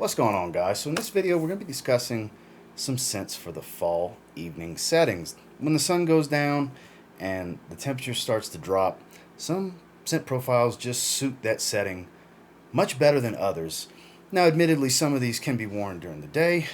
What's going on, guys? So in this video we're going to be discussing some scents for the fall evening settings. When the sun goes down and the temperature starts to drop, some scent profiles just suit that setting much better than others. Now admittedly some of these can be worn during the day,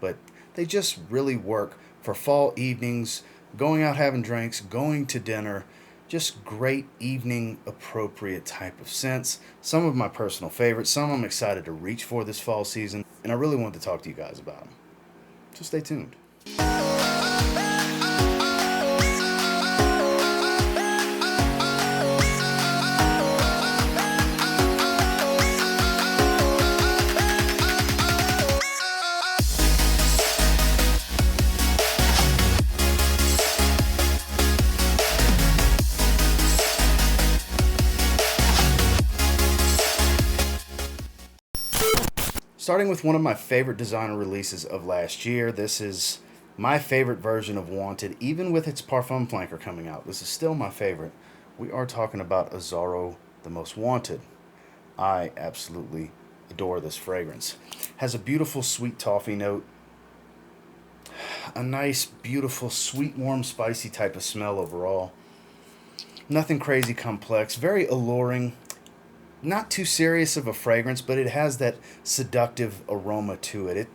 but they just really work for fall evenings, going out having drinks, going to dinner. Just great evening appropriate type of scents. Some of my personal favorites, some I'm excited to reach for this fall season, and I really wanted to talk to you guys about them. So stay tuned. Starting with one of my favorite designer releases of last year, this is my favorite version of Wanted, even with its Parfum flanker coming out. This is still my favorite. We are talking about Azzaro, the Most Wanted. I absolutely adore this fragrance. Has a beautiful sweet toffee note, a nice, beautiful, sweet, warm, spicy type of smell overall. Nothing crazy complex, very alluring. Not too serious of a fragrance, but it has that seductive aroma to it.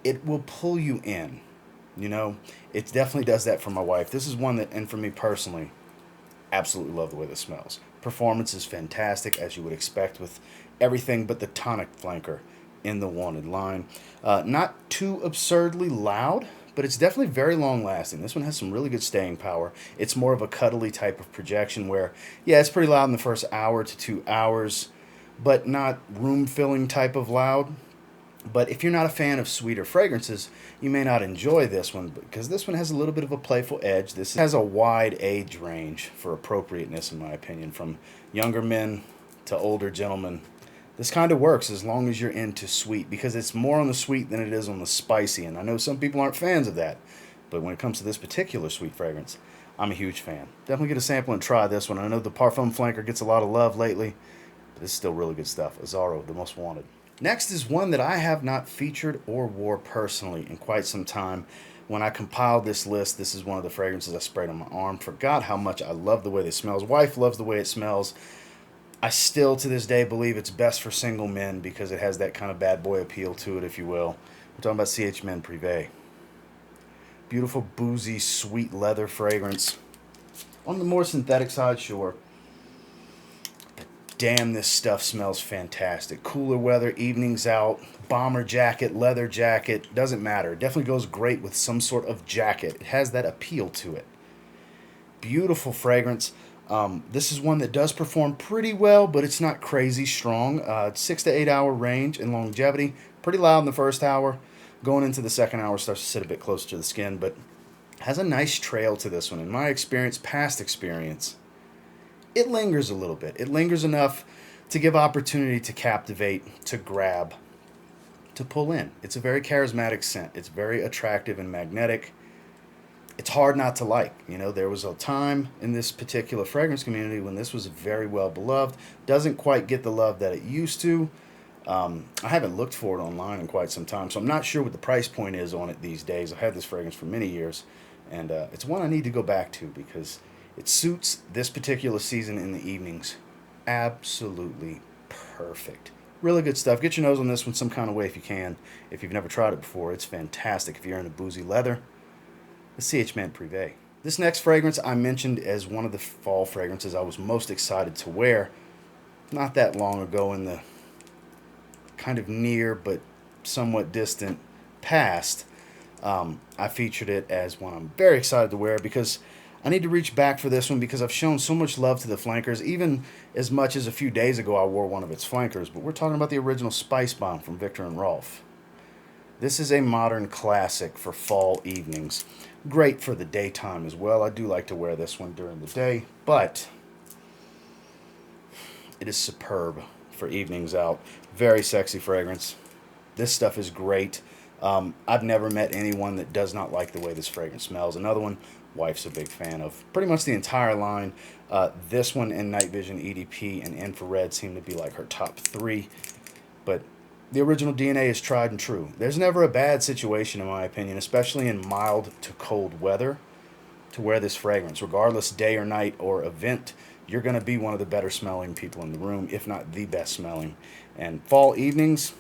It will pull you in. You know, it definitely does that for my wife. This is one that, and for me personally, absolutely love the way this smells. Performance is fantastic, as you would expect with everything but the tonic flanker in the Wanted line. Not too absurdly loud, but it's definitely very long lasting. This one has some really good staying power. It's more of a cuddly type of projection where, yeah, it's pretty loud in the first hour to 2 hours, but not room filling type of loud. But if you're not a fan of sweeter fragrances, you may not enjoy this one because this one has a little bit of a playful edge. This has a wide age range for appropriateness, in my opinion, from younger men to older gentlemen. This kind of works as long as you're into sweet, because it's more on the sweet than it is on the spicy, and I know some people aren't fans of that, but when it comes to this particular sweet fragrance, I'm a huge fan. Definitely get a sample and try this one. I know the Parfum flanker gets a lot of love lately, but this is still really good stuff. Azzaro, the Most Wanted. Next is one that I have not featured or wore personally in quite some time. When I compiled this list, this is one of the fragrances I sprayed on my arm. Forgot how much I love the way this smells. Wife loves the way it smells. I still, to this day, believe it's best for single men because it has that kind of bad boy appeal to it, if you will. We're talking about CH Men Prive. Beautiful, boozy, sweet leather fragrance. On the more synthetic side, sure. But damn, this stuff smells fantastic. Cooler weather, evenings out, bomber jacket, leather jacket, doesn't matter. It definitely goes great with some sort of jacket. It has that appeal to it. Beautiful fragrance. This is one that does perform pretty well, but it's not crazy strong. 6 to 8 hour range and longevity. Pretty loud in the first hour. Going into the second hour starts to sit a bit closer to the skin, but has a nice trail to this one. In my experience, past experience, it lingers a little bit. It lingers enough to give opportunity to captivate, to grab, to pull in. It's a very charismatic scent. It's very attractive and magnetic. It's hard not to like. You know, there was a time in this particular fragrance community when this was very well beloved. Doesn't quite get the love that it used to. I haven't looked for it online in quite some time, so I'm not sure what the price point is on it these days. I've had this fragrance for many years, and it's one I need to go back to because it suits this particular season in the evenings absolutely perfect. Really good stuff. Get your nose on this one some kind of way if you can. If you've never tried it before, it's fantastic. If you're into boozy leather, the CH Men Prive. This next fragrance I mentioned as one of the fall fragrances I was most excited to wear not that long ago in the kind of near but somewhat distant past. I featured it as one I'm very excited to wear because I need to reach back for this one because I've shown so much love to the flankers, even as much as a few days ago I wore one of its flankers, but we're talking about the original Spicebomb from Viktor and Rolf. This is a modern classic for fall evenings. Great for the daytime as well. I do like to wear this one during the day, but it is superb for evenings out. Very sexy fragrance. This stuff is great. I've never met anyone that does not like the way this fragrance smells. Another one, wife's a big fan of. Pretty much the entire line. This one and Night Vision EDP and Infrared seem to be like her top three. But The original DNA is tried and true. There's never a bad situation, in my opinion, especially in mild to cold weather, to wear this fragrance. Regardless, day or night or event, you're going to be one of the better smelling people in the room, if not the best smelling. And fall evenings,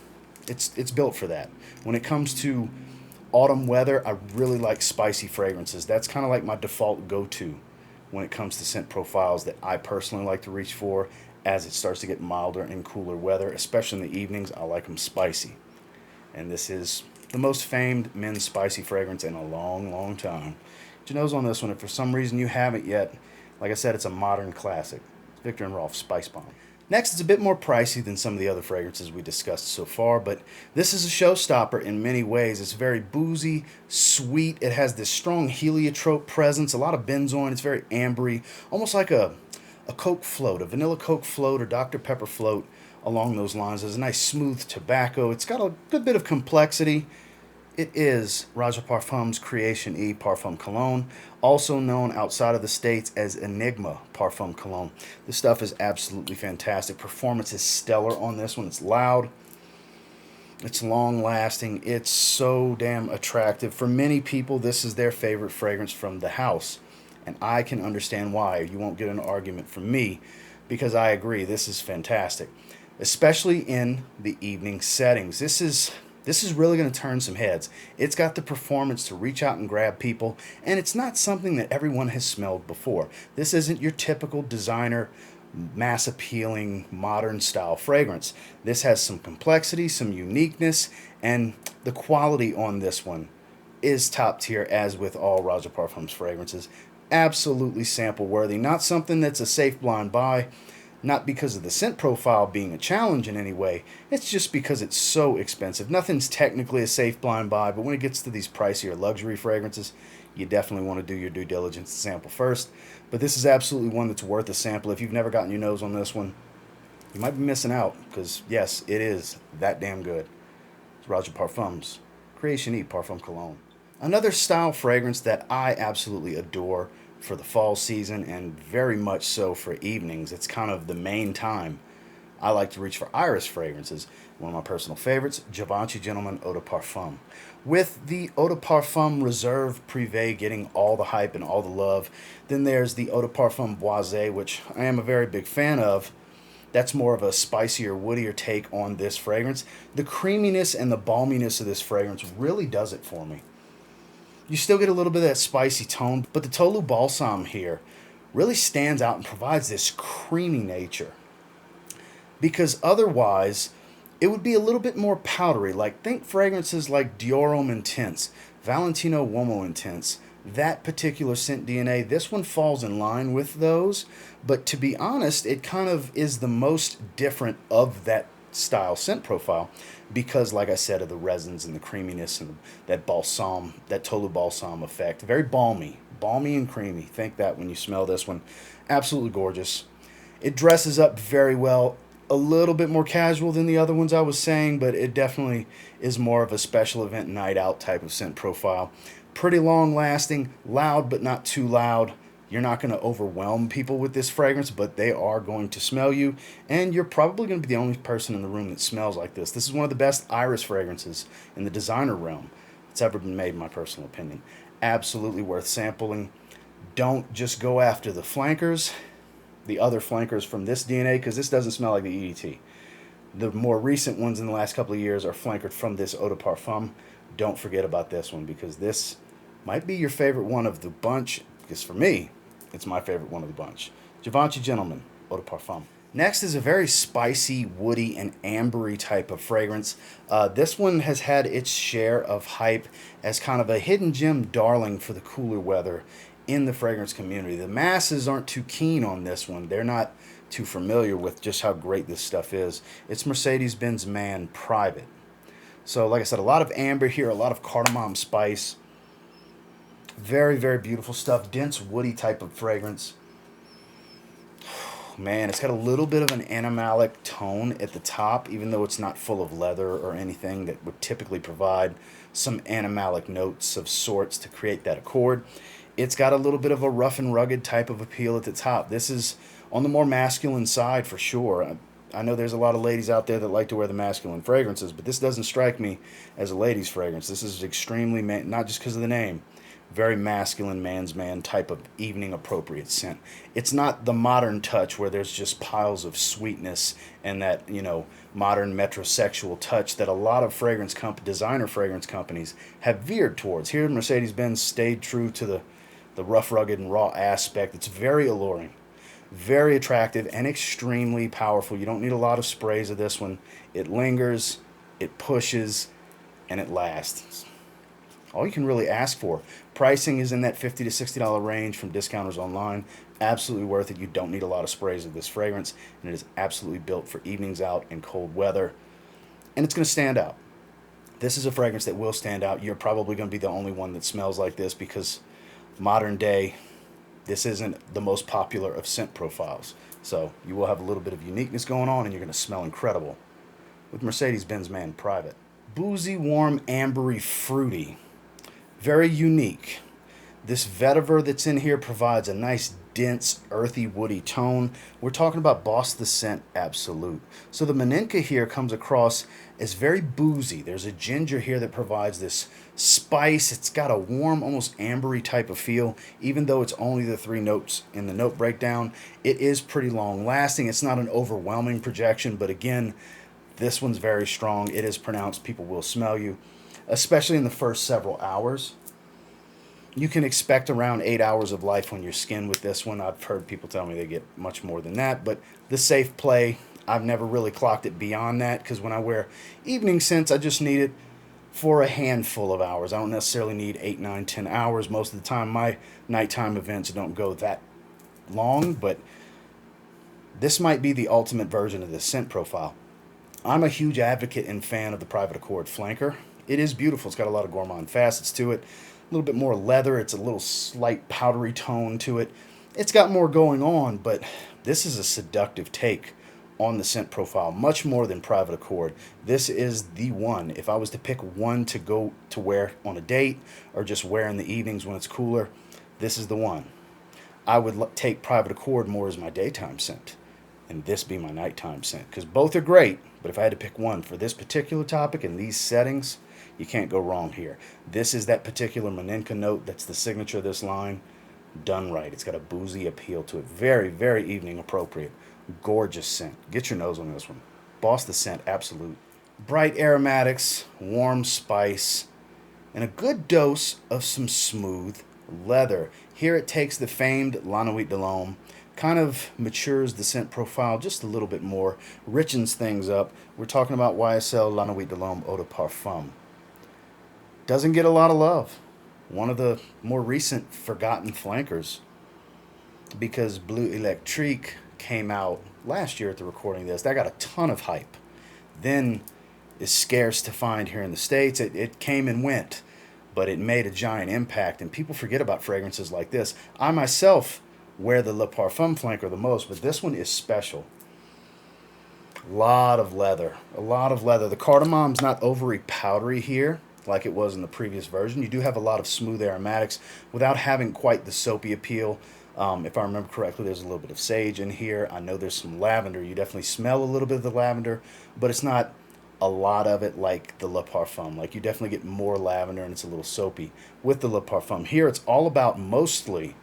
it's built for that. When it comes to autumn weather, I really like spicy fragrances. That's kind of like my default go-to when it comes to scent profiles that I personally like to reach for as it starts to get milder and cooler weather, especially in the evenings. I like them spicy. And this is the most famed men's spicy fragrance in a long, long time. Get your nose on this one. If for some reason you haven't yet, like I said, it's a modern classic. It's Viktor and Rolf Spicebomb. Next, it's a bit more pricey than some of the other fragrances we discussed so far, but this is a showstopper in many ways. It's very boozy, sweet. It has this strong heliotrope presence, a lot of benzoin. It's very ambery, almost like a Coke float, a vanilla Coke float or Dr. Pepper float along those lines. There's a nice smooth tobacco. It's got a good bit of complexity. It is Roja Parfum's Creation E Parfum Cologne, also known outside of the States as Enigma Parfum Cologne. This stuff is absolutely fantastic. Performance is stellar on this one. It's loud. It's long lasting. It's so damn attractive. For many people, this is their favorite fragrance from the house. And I can understand why. You won't get an argument from me because I agree. This is fantastic, especially in the evening settings. This is really going to turn some heads. It's got the performance to reach out and grab people, and it's not something that everyone has smelled before. This isn't your typical designer, mass appealing, modern style fragrance. This has some complexity, some uniqueness, and the quality on this one is top tier, as with all Roja Parfum's fragrances. Absolutely sample worthy. Not something that's a safe blind buy. Not because of the scent profile being a challenge in any way. It's just because it's so expensive. Nothing's technically a safe blind buy, but when it gets to these pricier luxury fragrances, you definitely want to do your due diligence and sample first. But this is absolutely one that's worth a sample. If you've never gotten your nose on this one, you might be missing out because, yes, it is that damn good. It's Roja Parfum's Creation E Parfum Cologne. Another style fragrance that I absolutely adore for the fall season and very much so for evenings. It's kind of the main time I like to reach for iris fragrances. One of my personal favorites, Givenchy Gentleman Eau de Parfum. With the Eau de Parfum Reserve Privé getting all the hype and all the love, then there's the Eau de Parfum Boisé, which I am a very big fan of. That's more of a spicier, woodier take on this fragrance. The creaminess and the balminess of this fragrance really does it for me. You still get a little bit of that spicy tone, but the Tolu Balsam here really stands out and provides this creamy nature. Because otherwise, it would be a little bit more powdery. Like, think fragrances like Dior Homme Intense, Valentino Uomo Intense, that particular scent DNA. This one falls in line with those, but to be honest, it kind of is the most different of that style scent profile because, like I said, of the resins and the creaminess and that balsam, that Tolu Balsam effect. Very balmy and creamy. Think that when you smell this one. Absolutely gorgeous. It dresses up very well. A little bit more casual than the other ones I was saying, but it definitely is more of a special event night out type of scent profile. Pretty long lasting, loud but not too loud. You're not going to overwhelm people with this fragrance, but they are going to smell you, and you're probably going to be the only person in the room that smells like this. This is one of the best iris fragrances in the designer realm that's ever been made, in my personal opinion. Absolutely worth sampling. Don't just go after the flankers, the other flankers from this DNA, because this doesn't smell like the EDT. The more recent ones in the last couple of years are flankered from this Eau de Parfum. Don't forget about this one, because this might be your favorite one of the bunch, because for me, it's my favorite one of the bunch. Givenchy Gentleman Eau de Parfum. Next is a very spicy, woody, and ambery type of fragrance. This one has had its share of hype as kind of a hidden gem darling for the cooler weather in the fragrance community. The masses aren't too keen on this one. They're not too familiar with just how great this stuff is. It's Mercedes-Benz Man Private. So, like I said, a lot of amber here, a lot of cardamom spice. Very, very beautiful stuff. Dense, woody type of fragrance. Man, it's got a little bit of an animalic tone at the top, even though it's not full of leather or anything that would typically provide some animalic notes of sorts to create that accord. It's got a little bit of a rough and rugged type of appeal at the top. This is on the more masculine side for sure. I know there's a lot of ladies out there that like to wear the masculine fragrances, but this doesn't strike me as a lady's fragrance. This is extremely, not just because of the name, very masculine, man's man type of evening appropriate scent. It's not the modern touch where there's just piles of sweetness and that, modern metrosexual touch that a lot of designer fragrance companies have veered towards. Here, Mercedes-Benz stayed true to the rough, rugged, and raw aspect. It's very alluring, very attractive, and extremely powerful. You don't need a lot of sprays of this one. It lingers, it pushes, and it lasts. All you can really ask for. Pricing is in that $50 to $60 range from discounters online. Absolutely worth it. You don't need a lot of sprays of this fragrance, and it is absolutely built for evenings out in cold weather, and it's going to stand out. This is a fragrance that will stand out. You're probably going to be the only one that smells like this because modern day, this isn't the most popular of scent profiles. So you will have a little bit of uniqueness going on, and you're going to smell incredible with Mercedes-Benz Man Private. Boozy, warm, ambery, fruity. Very unique. This vetiver that's in here provides a nice, dense, earthy, woody tone. We're talking about Boss the Scent Absolute. So the Meninka here comes across as very boozy. There's a ginger here that provides this spice. It's got a warm, almost ambery type of feel. Even though it's only the 3 notes in the note breakdown, it is pretty long lasting. It's not an overwhelming projection, but again, this one's very strong. It is pronounced. People will smell you, especially in the first several hours. You can expect around 8 hours of life on your skin with this one. I've heard people tell me they get much more than that, but the safe play, I've never really clocked it beyond that because when I wear evening scents, I just need it for a handful of hours. I don't necessarily need 8, 9, 10 hours. Most of the time, my nighttime events don't go that long, but this might be the ultimate version of this scent profile. I'm a huge advocate and fan of the Private Accord Flanker. It is beautiful. It's got a lot of gourmand facets to it. A little bit more leather. It's a little slight powdery tone to it. It's got more going on, but this is a seductive take on the scent profile, much more than Private Accord. This is the one. If I was to pick one to go to wear on a date or just wear in the evenings when it's cooler, this is the one. I would take Private Accord more as my daytime scent and this be my nighttime scent because both are great, but if I had to pick one for this particular topic and these settings, you can't go wrong here. This is that particular Meninka note that's the signature of this line. Done right. It's got a boozy appeal to it. Very, very evening appropriate. Gorgeous scent. Get your nose on this one. Boss the Scent Absolute. Bright aromatics, warm spice, and a good dose of some smooth leather. Here it takes the famed La Nuit de l'Homme, kind of matures the scent profile just a little bit more, richens things up. We're talking about YSL La Nuit de l'Homme Eau de Parfum. Doesn't get a lot of love. One of the more recent forgotten flankers because Bleu Electrique came out last year at the recording of this. That got a ton of hype. Then is scarce to find here in the States. It came and went, but it made a giant impact, and people forget about fragrances like this. I myself wear the Le Parfum flanker the most, but this one is special. A lot of leather. The cardamom's not overly powdery here like it was in the previous version. You do have a lot of smooth aromatics without having quite the soapy appeal. If I remember correctly, there's a little bit of sage in here. I know there's some lavender. You definitely smell a little bit of the lavender, but it's not a lot of it like the Le Parfum. Like you definitely get more lavender and it's a little soapy with the Le Parfum. Here it's all about mostly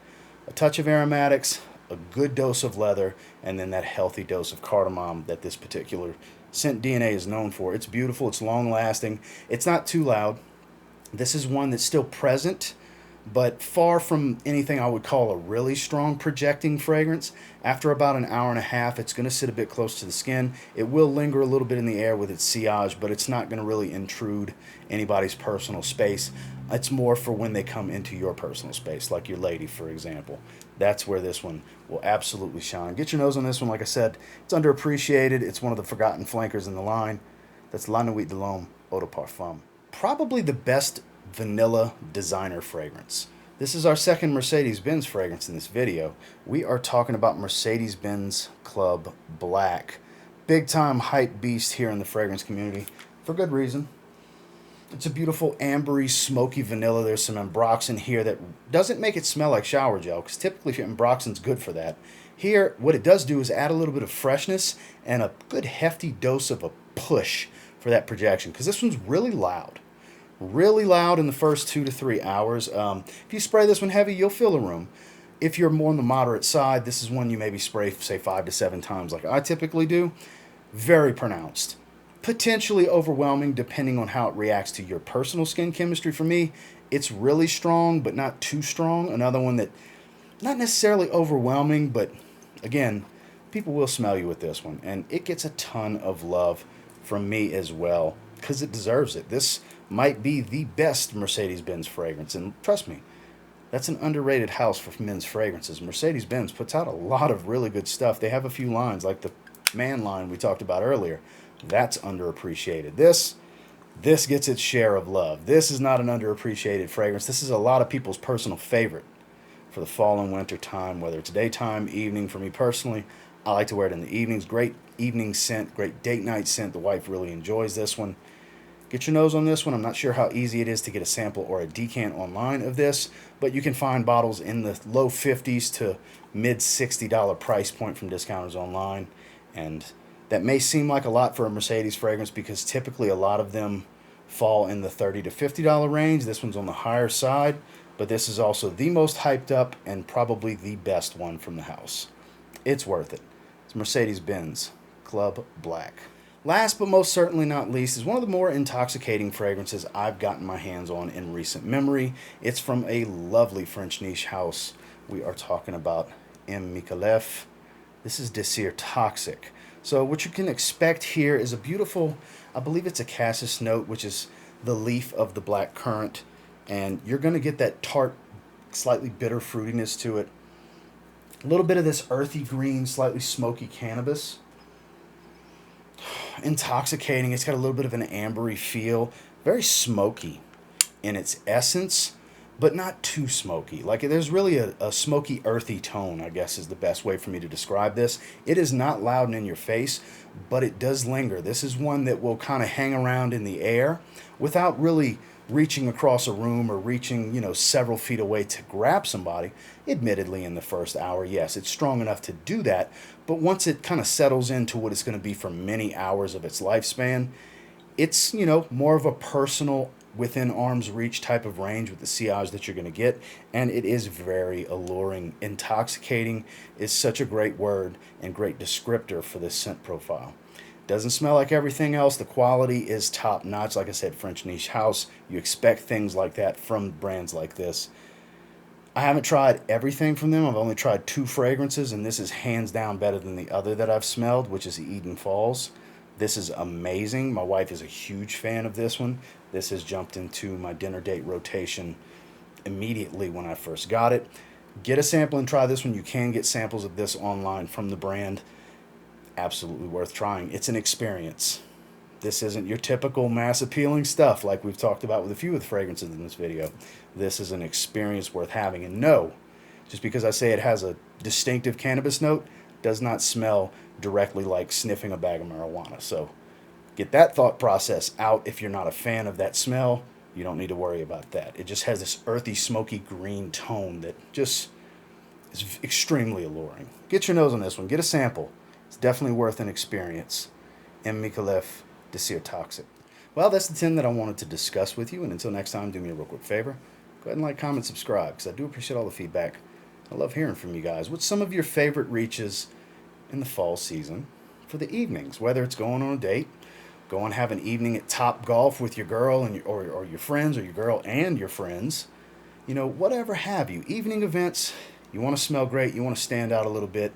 a touch of aromatics, a good dose of leather, and then that healthy dose of cardamom that this particular scent DNA is known for. It's beautiful. It's long lasting. It's not too loud. This is one that's still present, but far from anything I would call a really strong projecting fragrance. After about an hour and a half, it's going to sit a bit close to the skin. It will linger a little bit in the air with its sillage, but it's not going to really intrude anybody's personal space. It's more for when they come into your personal space, like your lady, for example. That's where this one will absolutely shine. Get your nose on this one. Like I said, it's underappreciated. It's one of the forgotten flankers in the line. That's La Nuit de l'Homme Eau de Parfum. Probably the best vanilla designer fragrance. This is our second Mercedes-Benz fragrance in this video. We are talking about Mercedes-Benz Club Black. Big time hype beast here in the fragrance community for good reason. It's a beautiful ambery, smoky vanilla. There's some ambroxan here that doesn't make it smell like shower gel because typically ambroxan's good for that. Here, what it does do is add a little bit of freshness and a good hefty dose of a push for that projection, because this one's really loud. Really loud in the first 2 to 3 hours. If you spray this one heavy, you'll fill the room. If you're more on the moderate side, this is one you maybe spray, say, 5 to 7 times like I typically do. Very pronounced. Potentially overwhelming depending on how it reacts to your personal skin chemistry. For me, it's really strong, but not too strong. Another one that, not necessarily overwhelming, but again, people will smell you with this one. And it gets a ton of love from me as well, because it deserves it. This might be the best Mercedes-Benz fragrance. And trust me, that's an underrated house for men's fragrances. Mercedes-Benz puts out a lot of really good stuff. They have a few lines, like the Man line we talked about earlier. That's underappreciated. This gets its share of love. This is not an underappreciated fragrance. This is a lot of people's personal favorite for the fall and winter time, whether it's daytime, evening. For me personally, I like to wear it in the evenings. Great evening scent, great date night scent. The wife really enjoys this one. Get your nose on this one. I'm not sure how easy it is to get a sample or a decant online of this, but you can find bottles in the low 50s to mid $60 price point from discounters online. And that may seem like a lot for a Mercedes fragrance, because typically a lot of them fall in the $30 to $50 range. This one's on the higher side, but this is also the most hyped up and probably the best one from the house. It's worth it. It's Mercedes-Benz Club Black. Last but most certainly not least is one of the more intoxicating fragrances I've gotten my hands on in recent memory. It's from a lovely French niche house. We are talking about Micallef. This is Desir Toxic. So what you can expect here is a beautiful, I believe it's a cassis note, which is the leaf of the black currant. And you're going to get that tart, slightly bitter fruitiness to it. A little bit of this earthy green, slightly smoky cannabis. Intoxicating. It's got a little bit of an ambery feel. Very smoky in its essence, but not too smoky. Like, there's really a smoky, earthy tone, I guess is the best way for me to describe this. It is not loud and in your face, but it does linger. This is one that will kind of hang around in the air without really reaching across a room or reaching, several feet away to grab somebody. Admittedly, in the first hour, yes, it's strong enough to do that, but once it kind of settles into what it's going to be for many hours of its lifespan, it's, more of a personal, within arm's reach type of range with the sillage that you're going to get, and it is very alluring. Intoxicating is such a great word and great descriptor for this scent profile. Doesn't smell like everything else. The quality is top notch. Like I said, French niche house. You expect things like that from brands like this. I haven't tried everything from them. I've only tried 2 fragrances, and this is hands down better than the other that I've smelled, which is Eden Falls. This is amazing. My wife is a huge fan of this one. This has jumped into my dinner date rotation immediately when I first got it. Get a sample and try this one. You can get samples of this online from the brand. Absolutely worth trying. It's an experience. This isn't your typical mass appealing stuff like we've talked about with a few of the fragrances in this video. This is an experience worth having. And no, just because I say it has a distinctive cannabis note does not smell directly like sniffing a bag of marijuana. So get that thought process out. If you're not a fan of that smell, you don't need to worry about that. It just has this earthy, smoky green tone that just is extremely alluring. Get your nose on this one. Get a sample. It's definitely worth an experience. Micallef Desir Toxic. Well, that's the 10 that I wanted to discuss with you. And until next time, do me a real quick favor. Go ahead and like, comment, subscribe, because I do appreciate all the feedback. I love hearing from you guys. What's some of your favorite reaches in the fall season for the evenings? Whether it's going on a date, go and have an evening at Top Golf with your girl and or your friends, or your girl and your friends. Whatever have you. Evening events, you want to smell great, you want to stand out a little bit,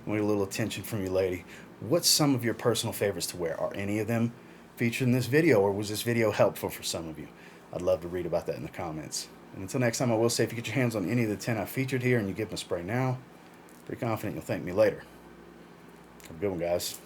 you want a little attention from your lady. What's some of your personal favorites to wear? Are any of them featured in this video, or was this video helpful for some of you? I'd love to read about that in the comments. And until next time, I will say, if you get your hands on any of the 10 I featured here and you give them a spray now, pretty confident you'll thank me later. Have a good one, guys.